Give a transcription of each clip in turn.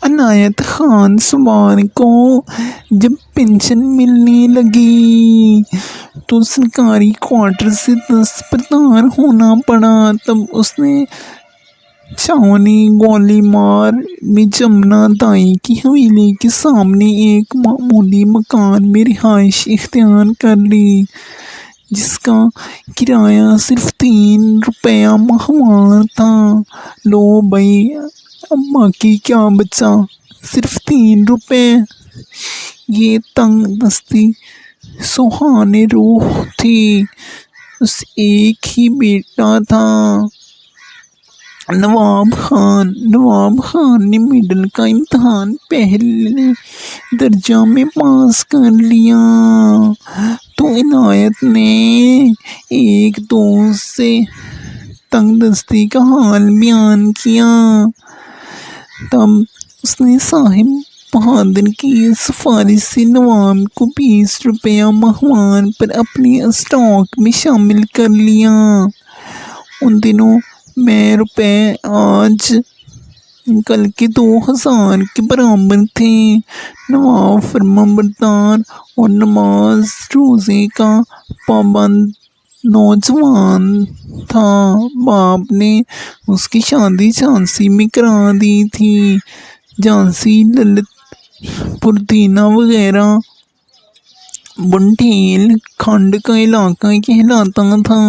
عنایت خان سوار کو جب پینشن ملنے لگی تو سرکاری کوارٹر سے دستبردار ہونا پڑا۔ تب اس نے چھاؤنی گولی مار میں جمنا دائی کی حویلی کے سامنے ایک معمولی مکان میں رہائش اختیار کر لی، جس کا کرایہ صرف 3 روپیہ ماہوار تھا۔ لو بھائی، اب باقی کیا بچا؟ صرف 3 روپے۔ یہ تنگ دستی سوہان روح تھی۔ اس ایک ہی بیٹا تھا، نواب خان۔ نواب خان نے مڈل کا امتحان پہلے درجہ میں پاس کر لیا تو عنایت نے ایک دوست سے تنگ دستی کا حال بیان کیا۔ تب اس نے صاحب بہادر کی سفارش سے نواب کو 20 روپیہ ماہوار پر اپنے اسٹاک میں شامل کر لیا۔ ان دنوں میں روپے آج کل کے 2000 کے برابر تھے۔ نواب فرمانبردار اور نماز روزے کا پابند نوجوان تھا۔ باپ نے اس کی شادی جھانسی میں کرا دی تھی۔ جھانسی للت پور دینا وغیرہ بنٹھیل کھنڈ کا علاقہ کہلاتا تھا۔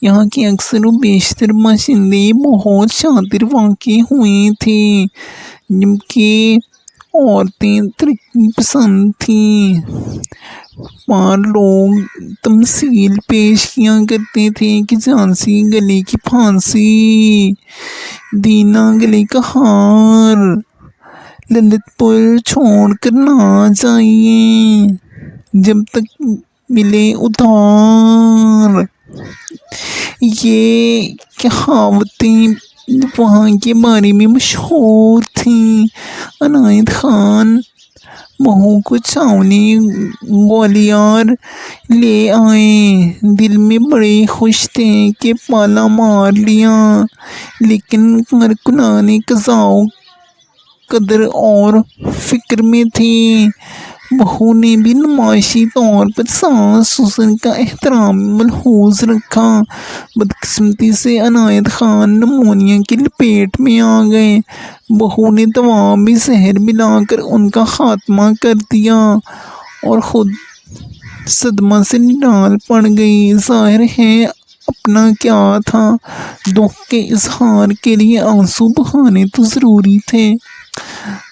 یہاں کے اکثر و بیشتر باشندے بہت شاطر واقع ہوئے تھے، جبکہ عورتیں ترقی پسند تھیں۔ پر لوگ تمثیل پیش کیا کرتے تھے کہ جھانسی گلے کی پھانسی، دینا گلے کا ہار، للت پور چھوڑ کر نہ جائیے جب تک ملے ادھار۔ یہ کہاوتیں وہاں کے بارے میں مشہور تھیں۔ عنایت خان بہو کو چھاؤنی گوالیار لے آئے۔ دل میں بڑے خوش تھے کہ پالا مار لیا، لیکن کارکنان قضاء و قدر اور فکر میں تھے۔ بہو نے بھی نمائشی طور پر ساس سسر کا احترام ملحوظ رکھا۔ بدقسمتی سے عنایت خان نمونیا کی لپیٹ میں آ گئے۔ بہو نے دوا میں زہر ملا کر ان کا خاتمہ کر دیا اور خود صدمہ سے نڈال پڑ گئی۔ ظاہر ہے اپنا کیا تھا، دکھ کے اظہار کے لیے آنسو بہانے تو ضروری تھے۔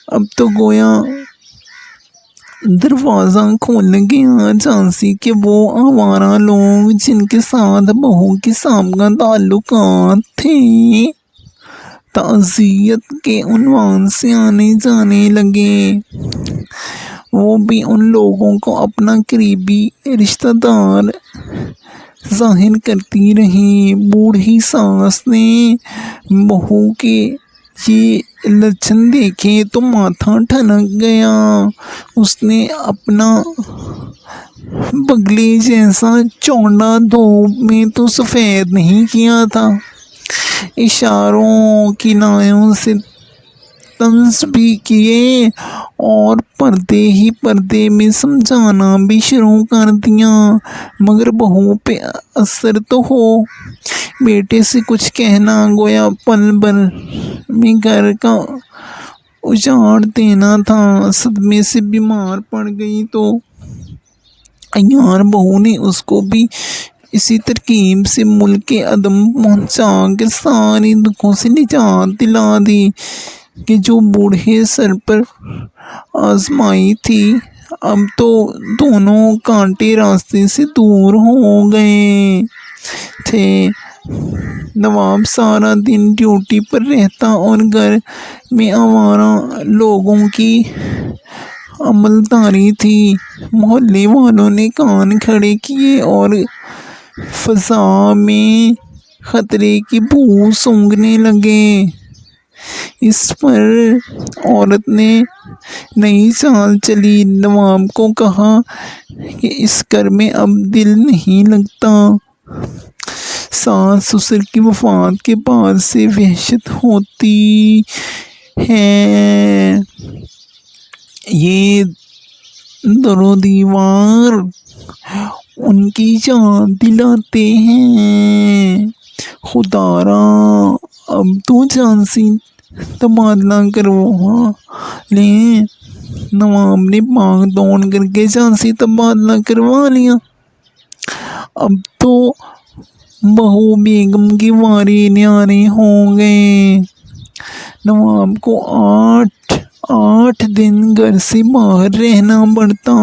اب تو گویا دروازہ کھول گیا جھانسی کے وہ آوارہ لوگ جن کے ساتھ بہو کے سابقہ تعلقات تھے، تعزیت کے عنوان سے آنے جانے لگے۔ وہ بھی ان لوگوں کو اپنا قریبی رشتہ دار ظاہر کرتی رہیں۔ بوڑھی ساس نے بہو کے یہ لچھن دیکھے تو ماتھا ٹھنک گیا۔ اس نے اپنا بگلے جیسا چونڈا دھوپ میں تو سفید نہیں کیا تھا، اشاروں کنایوں سے طنز بھی کیے اور پردے ہی پردے میں سمجھانا بھی شروع کر دیا، مگر بہو پہ اثر تو ہو۔ بیٹے سے کچھ کہنا گویا پل بھر میں گھر کا اجاڑ دینا تھا۔ صدمے سے بیمار پڑ گئی تو عیار بہو نے اس کو بھی اسی ترکیب سے ملک عدم پہنچا کر سارے دکھوں سے نجات دلا دی کہ جو بوڑھے سر پر آزمائی تھی۔ اب تو دونوں کانٹے راستے سے دور ہو گئے تھے۔ نواب سارا دن ڈیوٹی پر رہتا اور گھر میں آوارہ لوگوں کی عملداری تھی۔ محلے والوں نے کان کھڑے کیے اور فضا میں خطرے کی بو سونگھنے لگے۔ اس پر عورت نے نئی چال چلی۔ نواب کو کہا کہ اس گھر میں اب دل نہیں لگتا۔ ساس سسر کی وفات کے بعد سے وحشت ہوتی ہے۔ یہ در و دیوار ان کی یاد دلاتے ہیں۔ خدارا اب تو جانسی تبادلہ کروا لیں۔ نواب نے بھاگ دوڑ کر کے جانسی تبادلہ کروا لیا۔ اب تو بہو بیگم کی واری نیارے ہو گئے۔ نواب کو 8 دن گھر سے باہر رہنا پڑتا۔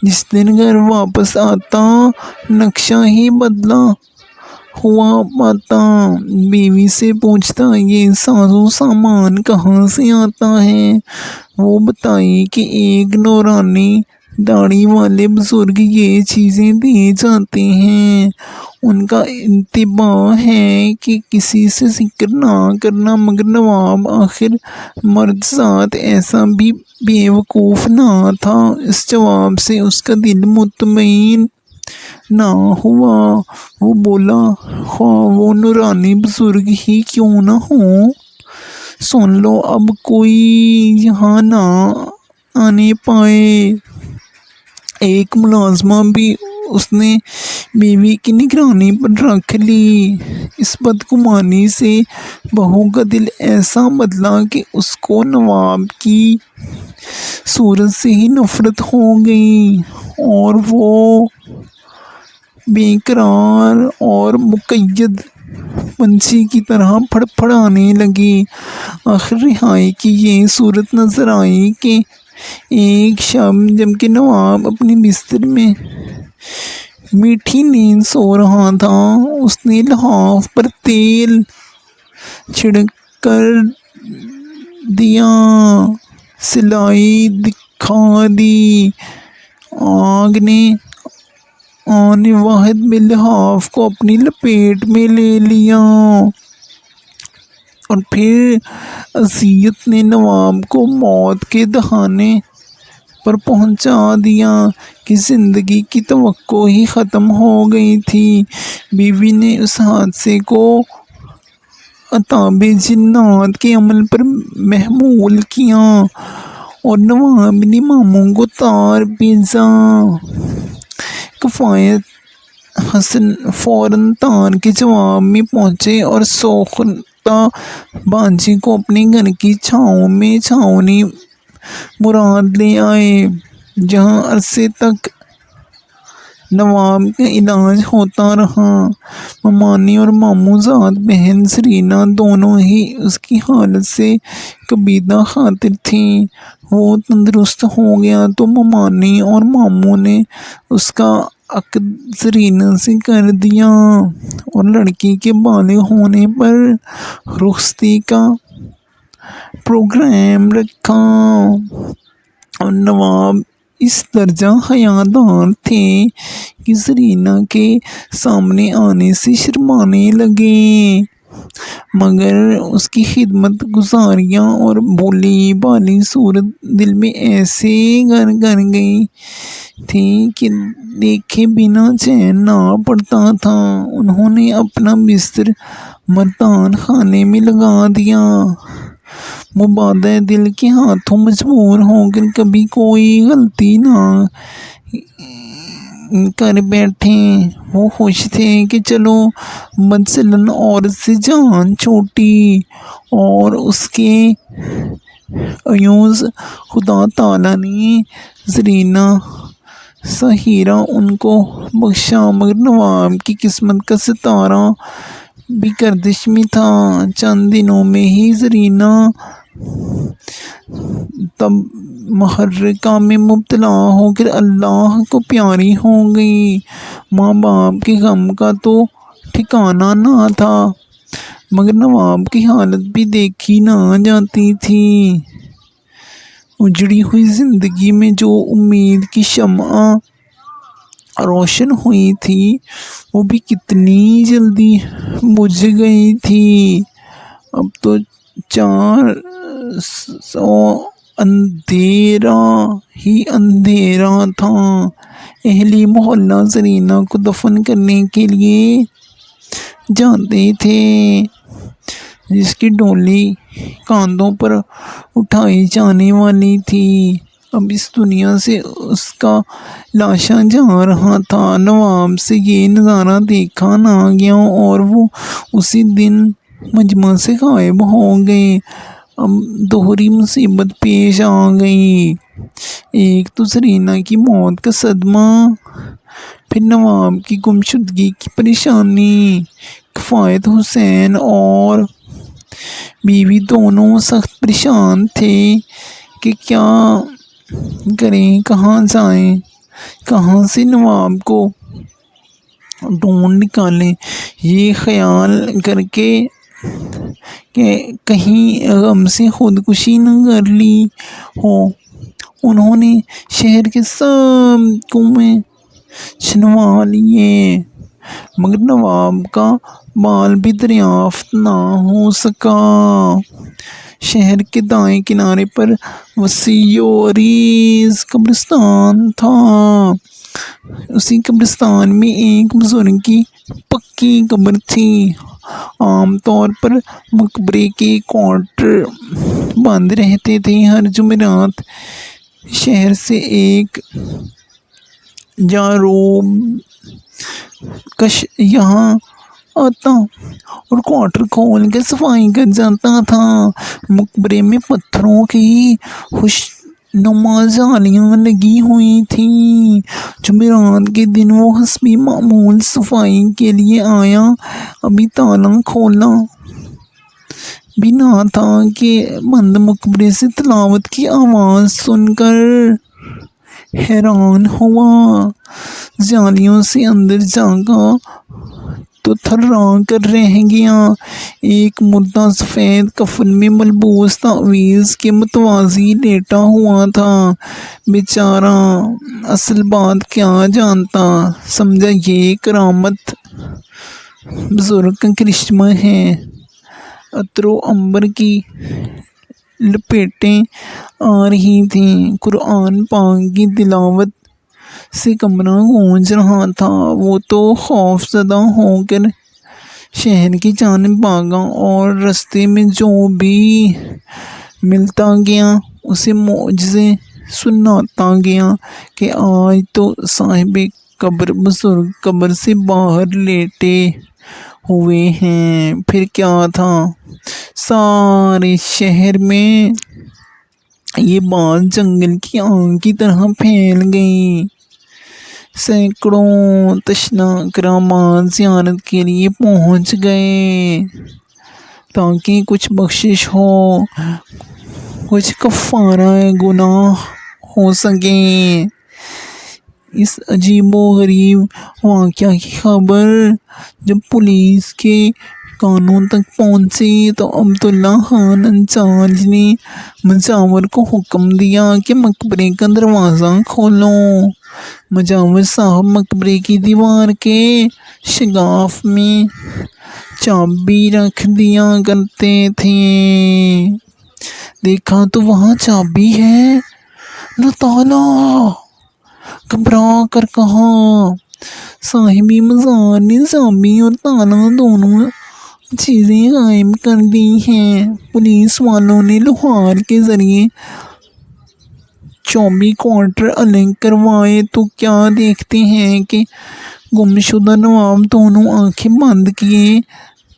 جس دن گھر واپس آتا نقشہ ہی بدلا ہوا پاتا۔ بیوی سے پوچھتا یہ سازو سامان کہاں سے آتا ہے؟ وہ بتائی کہ ایک نورانی داڑھی والے بزرگ یہ چیزیں دے جاتے ہیں۔ ان کا انتباہ ہے کہ کسی سے ذکر نہ کرنا، مگر نواب آخر مرد ذات ایسا بھی بے وقوف نہ تھا۔ اس جواب سے اس کا دل مطمئن نہ ہوا۔ وہ بولا خواہ وہ نورانی بزرگ ہی کیوں نہ ہوں، سن لو اب کوئی یہاں نہ آنے پائے۔ ایک ملازمہ بھی اس نے بیوی کی نگرانی پر رکھ لی۔ اس بدگمانی سے بہو کا دل ایسا بدلا کہ اس کو نواب کی صورت سے ہی نفرت ہو گئی، اور وہ بے قرار اور مقید پنچھی کی طرح پھڑپھڑانے لگی۔ آخر رہائی کی یہ صورت نظر آئی کہ ایک شب جبکہ نواب اپنے بستر میں میٹھی نیند سو رہا تھا، اس نے لحاف پر تیل چھڑک کر دیا، سلائی دکھا دی۔ آگ نے آن واحد میں لحاف کو اپنی لپیٹ میں لے لیا، اور پھر اذیت نے نواب کو موت کے دہانے پر پہنچا دیا کہ زندگی کی توقع ہی ختم ہو گئی تھی۔ بیوی نے اس حادثے کو عطاب جنات کے عمل پر محمول کیا، اور نواب نے ماموں کو تار بھیجا۔ کفایت حسن فوراً تار کے جواب میں پہنچے اور سوختہ بانجی کو اپنے گھر کی چھاؤں میں چھاؤنی مراد لے آئے، جہاں عرصے تک نواب کا علاج ہوتا رہا۔ ممانی اور ماموں ذات بہن زرینہ دونوں ہی اس کی حالت سے کبیدہ خاطر تھیں۔ وہ تندرست ہو گیا تو ممانی اور ماموں نے اس کا عقد زرینہ سے کر دیا، اور لڑکی کے بالغ ہونے پر رخصتی کا پروگرام رکھا۔ اور نواب اس درجہ حیادار تھے کہ زرینہ کے سامنے آنے سے شرمانے لگے، مگر اس کی خدمت گزاریاں اور بھولی بھالی صورت دل میں ایسے گھر گئی تھی کہ دیکھے بنا چین نہ پڑتا تھا۔ انہوں نے اپنا بستر مردان خانے میں لگا دیا، مبادہ دل کے ہاتھوں مجبور ہو کر کبھی کوئی غلطی نہ کر بیٹھے۔ وہ خوش تھے کہ چلو بدچلن عورت سے جان چھوٹی، اور اس کے عیوز خدا تعالیٰ نے زرینہ سا ہیرا ان کو بخشا۔ مگر نواب کی قسمت کا ستارہ بھی گردش میں تھا۔ چند دنوں میں ہی زرینہ تب محرقہ میں مبتلا ہو کر اللہ کو پیاری ہو گئی۔ ماں باپ کے غم کا تو ٹھکانہ نہ تھا، مگر نواب کی حالت بھی دیکھی نہ جاتی تھی۔ اجڑی ہوئی زندگی میں جو امید کی شمع روشن ہوئی تھی، وہ بھی کتنی جلدی بجھ گئی تھی۔ اب تو 400 اندھیرا ہی اندھیرا تھا۔ اہلی محلہ زرینہ کو دفن کرنے کے لیے جاتے تھے، جس کی ڈولی کاندھوں پر اٹھائی جانے والی تھی۔ اب اس دنیا سے اس کا لاشا جا رہا تھا۔ نواب سے یہ نظارہ دیکھا نہ گیا اور وہ اسی دن مجمع سے غائب ہو گئے۔ اب دوہری مصیبت پیش آ گئی، ایک تو سرینا کی موت کا صدمہ، پھر نواب کی گمشدگی کی پریشانی۔ کفایت حسین اور بیوی دونوں سخت پریشان تھے کہ کیا کریں، کہاں جائیں، کہاں سے نواب کو ڈھونڈ نکالیں۔ یہ خیال کر کے کہ کہیں غم سے خودکشی نہ کر لی ہو، انہوں نے شہر کے سب کنویں چھنوا لیے، مگر نواب کا بال بھی دریافت نہ ہو سکا۔ شہر کے دائیں کنارے پر وسیع و عریض قبرستان تھا۔ اسی قبرستان میں ایک بزرگ کی پکی قبر تھی۔ عام طور پر مقبرے کے کوارٹر بند رہتے تھے۔ ہر جمعرات شہر سے ایک جاروب کش یہاں آتا اور کوارٹر کھول کر صفائی کر جاتا تھا۔ مقبرے میں پتھروں کی خوشنما جالیاں لگی ہوئی تھیں۔ جمعرات کے دن وہ حسب معمول صفائی کے لیے آیا، ابھی تالا کھولا بھی نہ تھا کہ بند مقبرے سے تلاوت کی آواز سن کر حیران ہوا۔ جالیوں سے اندر جھانکا تو تھرا کر رہ گیا۔ ایک مردہ سفید کفن میں ملبوس تعویذ کے متوازی لیٹا ہوا تھا۔ بیچارہ اصل بات کیا جانتا، سمجھا یہ کرامت بزرگ کا کرشمہ ہے۔ عطر و عنبر کی لپیٹیں آ رہی تھیں، قرآن پاک کی تلاوت سے کمرہ گونج رہا تھا۔ وہ تو خوف زدہ ہو کر شہر کی جانب بھاگا اور رستے میں جو بھی ملتا گیا اسے معجزے سناتا گیا کہ آج تو صاحب قبر بزرگ قبر سے باہر لیٹے ہوئے ہیں۔ پھر کیا تھا، سارے شہر میں یہ بات جنگل کی آگ کی طرح پھیل گئی۔ سینکڑوں تشنہ کرامات زیارت کے لیے پہنچ گئے تاکہ کچھ بخشش ہو، کچھ کفارہ گناہ ہو سکے۔ اس عجیب و غریب واقعہ کی خبر جب پولیس کے کانوں تک پہنچی تو عبداللہ خان انچارج نے مجاور کو حکم دیا کہ مقبرے کا دروازہ کھولو۔ مجاور صاحب مقبرے کی دیوار کے شگاف میں چابی رکھ دیا کرتے تھے۔ دیکھا تو وہاں چابی ہے نہ تالا۔ گھبرا کر کہا، صاحب مزار نے چابی اور تالا دونوں چیزیں غائب کر دی ہیں۔ پولیس والوں نے لوہار کے ذریعے چوبی کوارٹر الگ کروائے تو کیا دیکھتے ہیں کہ گمشدہ نواب دونوں آنکھیں بند کیے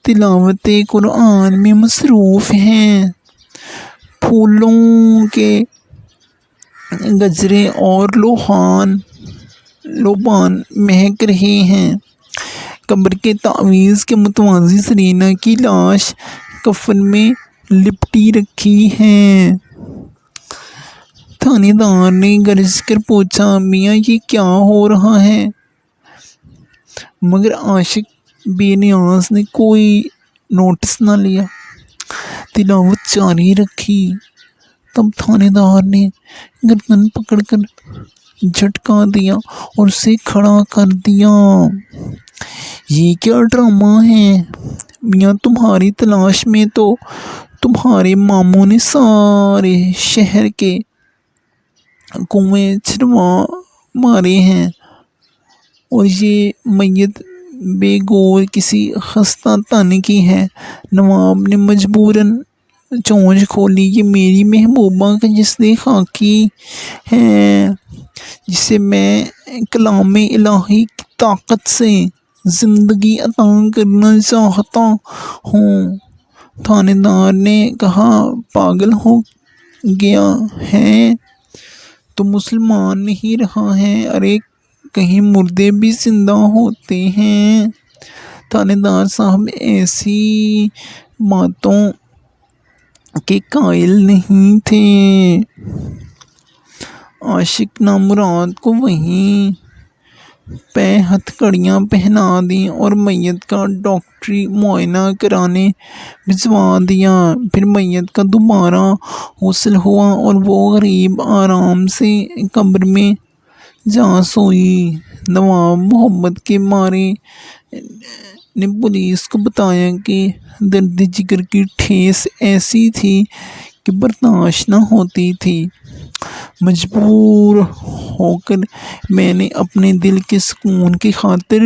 تلاوت قرآن میں مصروف ہیں۔ پھولوں کے گجرے اور لوبان مہک رہے ہیں۔ قبر کے تعویذ کے متوازی سرینا کی لاش کفن میں لپٹی رکھی ہے۔ تھانے دار نے گرج کر پوچھا، میاں یہ کیا ہو رہا ہے؟ مگر عاشق بے نیاز نے کوئی نوٹس نہ لیا، تلاوت جاری رکھی۔ تب تھانے دار نے گردن پکڑ کر جھٹکا دیا اور اسے کھڑا کر دیا۔ یہ کیا ڈرامہ ہے میاں؟ تمہاری تلاش میں تو تمہارے ماموں نے سارے شہر کے کنویں چھنوا مارے ہیں اور یہ میت بے گور کسی خستہ تن کی ہے۔ نواب نے مجبوراً چونچ کھولی کہ میری محبوبہ کا جسد خاکی ہے، جسے میں کلام الہی کی طاقت سے زندگی عطا کرنا چاہتا ہوں۔ تھانے دار نے کہا، پاگل ہو گیا ہے تو مسلمان نہیں رہا ہے؟ ارے کہیں مردے بھی زندہ ہوتے ہیں؟ تھانے دار صاحب ایسی باتوں کے قائل نہیں تھے۔ عاشق نامراد کو وہیں پہ ہتھکڑیاں پہنا دیں اور میت کا ڈاکٹری معائنہ کرانے بھجوا دیا۔ پھر میت کا دوبارہ غسل ہوا اور وہ غریب آرام سے قبر میں جا سوئی۔ نواب محبت کے مارے نے پولیس کو بتایا کہ درد جگر کی ٹھیس ایسی تھی کہ برداشت نہ ہوتی تھی۔ مجبور ہو کر میں نے اپنے دل کے سکون کی خاطر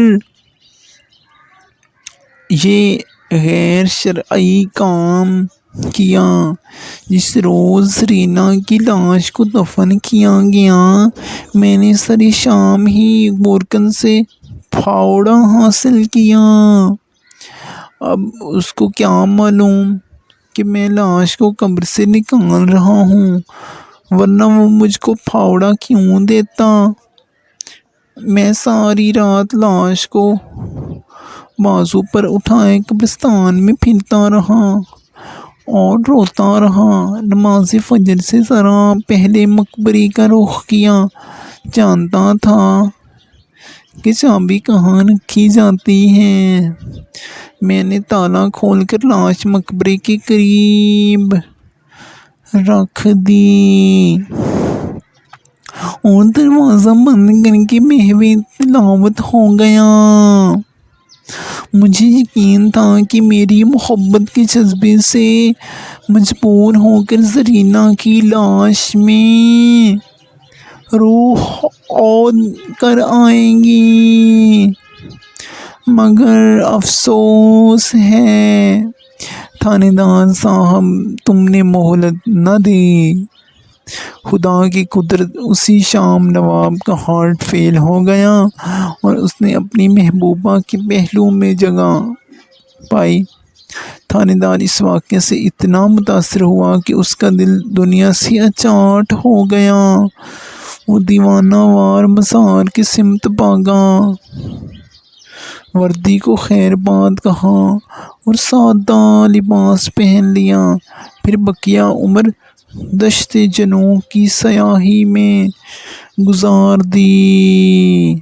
یہ غیر شرعی کام کیا۔ جس روز رینا کی لاش کو دفن کیا گیا، میں نے سر شام ہی گورکن سے پھاوڑا حاصل کیا۔ اب اس کو کیا معلوم کہ میں لاش کو قبر سے نکال رہا ہوں، ورنہ وہ مجھ کو پھاوڑا کیوں دیتا؟ میں ساری رات لاش کو بازو پر اٹھائے قبرستان میں پھرتا رہا اور روتا رہا۔ نماز فجر سے ذرا پہلے مقبرے کا رخ کیا۔ جانتا تھا کہ چابی کہاں رکھی جاتی ہے۔ میں نے تالا کھول کر لاش مقبرے کے قریب رکھ دی اور دروازہ بند کر کے محو تلاوت ہو گیا۔ مجھے یقین تھا کہ میری محبت کے جذبے سے مجبور ہو کر زرینہ کی لاش میں روح عود کر آئے گی، مگر افسوس ہے تھانے دار صاحب، تم نے مہلت نہ دی۔ خدا کی قدرت، اسی شام نواب کا ہارٹ فیل ہو گیا اور اس نے اپنی محبوبہ کے پہلو میں جگہ پائی۔ تھانے دار اس واقعے سے اتنا متاثر ہوا کہ اس کا دل دنیا سے اچاٹ ہو گیا۔ وہ دیوانہ وار مزار کی سمت بھاگا، وردی کو خیر باد کہا اور سادہ لباس پہن لیا۔ پھر بقیہ عمر دشت جنوب کی سیاحی میں گزار دی۔